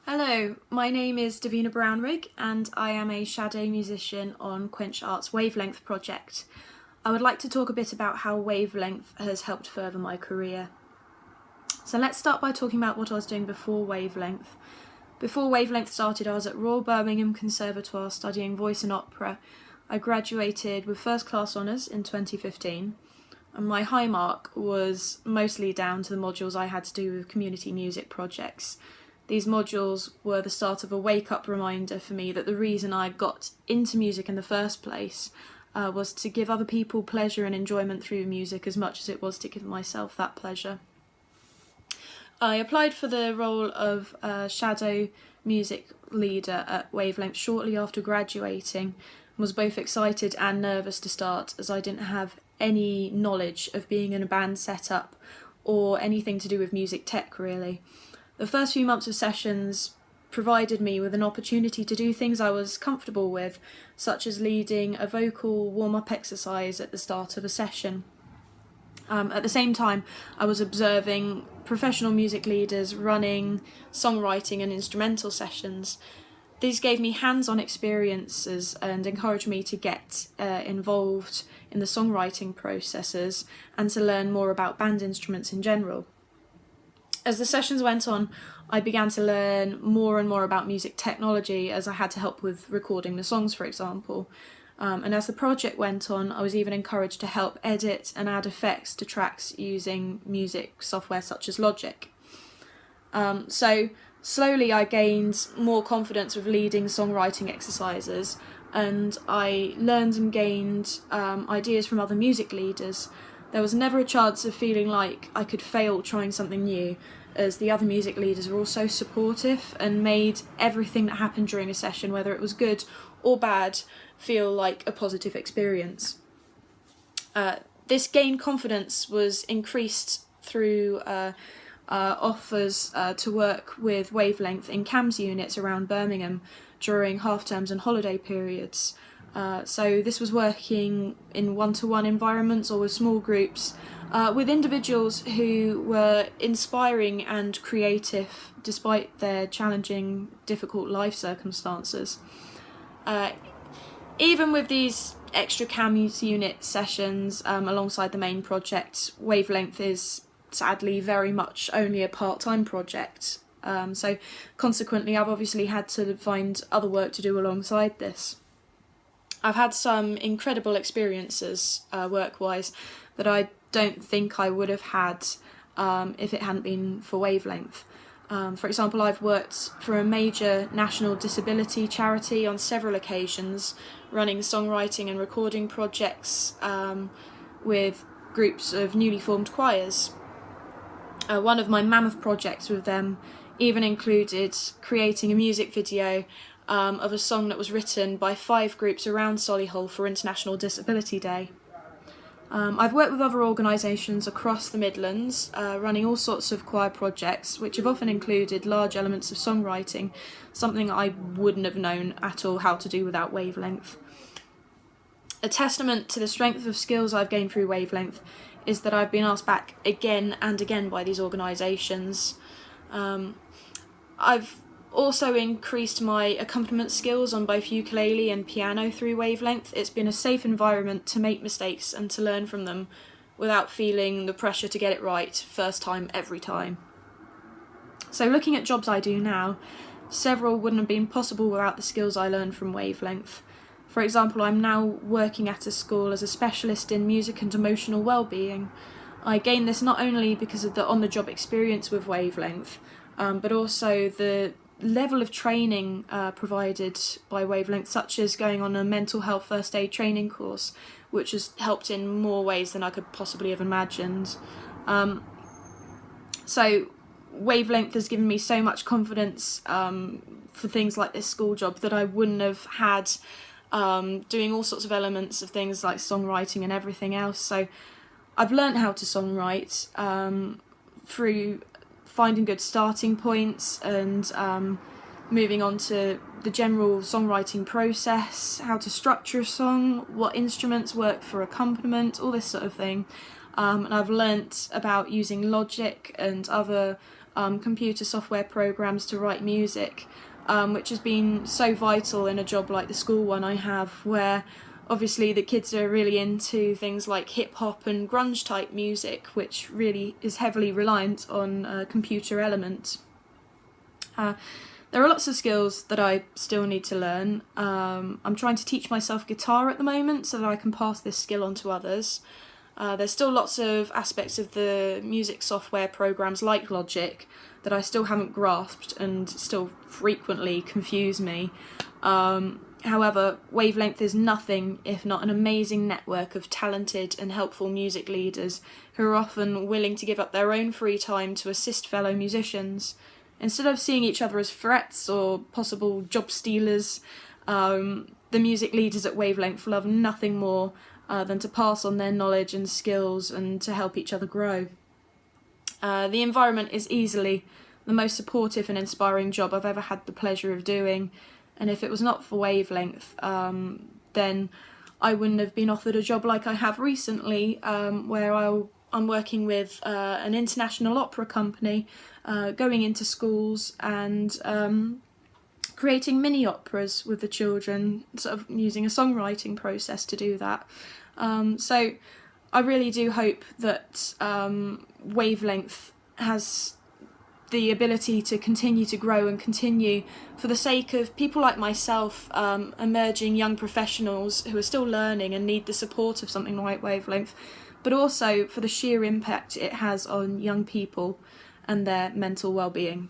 Hello, my name is Davina Brownrigg and I am a shadow musician on Quench Arts Wavelength project. I would like to talk a bit about how Wavelength has helped further my career. So let's start by talking about what I was doing before Wavelength. Before Wavelength started, I was at Royal Birmingham Conservatoire studying voice and opera. I graduated with first class honours in 2015 and my high mark was mostly down to the modules I had to do with community music projects. These modules were the start of a wake-up reminder for me that the reason I got into music in the first place was to give other people pleasure and enjoyment through music as much as it was to give myself that pleasure. I applied for the role of shadow music leader at Wavelength shortly after graduating and was both excited and nervous to start, as I didn't have any knowledge of being in a band setup or anything to do with music tech really. The first few months of sessions provided me with an opportunity to do things I was comfortable with, such as leading a vocal warm-up exercise at the start of a session. At the same time, I was observing professional music leaders running songwriting and instrumental sessions. These gave me hands-on experiences and encouraged me to get involved in the songwriting processes and to learn more about band instruments in general. As the sessions went on, I began to learn more and more about music technology as I had to help with recording the songs, for example. And as the project went on, I was even encouraged to help edit and add effects to tracks using music software such as Logic. So slowly I gained more confidence with leading songwriting exercises, and I learned and gained ideas from other music leaders. There was never a chance of feeling like I could fail trying something new, as the other music leaders were all so supportive and made everything that happened during a session, whether it was good or bad, feel like a positive experience. This gained confidence was increased through offers to work with Wavelength in CAMS units around Birmingham during half-terms and holiday periods. So this was working in one-to-one environments or with small groups with individuals who were inspiring and creative despite their challenging, difficult life circumstances. Even with these extra CAMS unit sessions alongside the main project, Wavelength is sadly very much only a part-time project. So consequently I've obviously had to find other work to do alongside this. I've had some incredible experiences work-wise that I don't think I would have had if it hadn't been for Wavelength. For example, I've worked for a major national disability charity on several occasions, running songwriting and recording projects with groups of newly formed choirs. One of my mammoth projects with them even included creating a music video of a song that was written by 5 groups around Solihull for International Disability Day. I've worked with other organisations across the Midlands, running all sorts of choir projects, which have often included large elements of songwriting, something I wouldn't have known at all how to do without Wavelength. A testament to the strength of skills I've gained through Wavelength is that I've been asked back again and again by these organisations. I've also increased my accompaniment skills on both ukulele and piano through Wavelength. It's been a safe environment to make mistakes and to learn from them without feeling the pressure to get it right first time every time. So looking at jobs I do now, several wouldn't have been possible without the skills I learned from Wavelength. For example, I'm now working at a school as a specialist in music and emotional well-being. I gained this not only because of the on-the-job experience with Wavelength, but also the level of training provided by Wavelength, such as going on a mental health first aid training course, which has helped in more ways than I could possibly have imagined. So Wavelength has given me so much confidence for things like this school job that I wouldn't have had doing all sorts of elements of things like songwriting and everything else. So I've learnt how to songwrite through finding good starting points and moving on to the general songwriting process, how to structure a song, what instruments work for accompaniment, all this sort of thing. And I've learnt about using Logic and other computer software programs to write music, which has been so vital in a job like the school one I have, where obviously the kids are really into things like hip-hop and grunge type music, which really is heavily reliant on a computer element. There are lots of skills that I still need to learn. I'm trying to teach myself guitar at the moment so that I can pass this skill on to others. There's still lots of aspects of the music software programs like Logic that I still haven't grasped and still frequently confuse me. However, Wavelength is nothing if not an amazing network of talented and helpful music leaders who are often willing to give up their own free time to assist fellow musicians. Instead of seeing each other as threats or possible job stealers, the music leaders at Wavelength love nothing more than to pass on their knowledge and skills and to help each other grow. The environment is easily the most supportive and inspiring job I've ever had the pleasure of doing, and if it was not for Wavelength, then I wouldn't have been offered a job like I have recently, where I'm working with an international opera company, going into schools and creating mini operas with the children, sort of using a songwriting process to do that. So I really do hope that Wavelength has the ability to continue to grow and continue for the sake of people like myself, emerging young professionals who are still learning and need the support of something like Wavelength, but also for the sheer impact it has on young people and their mental well-being.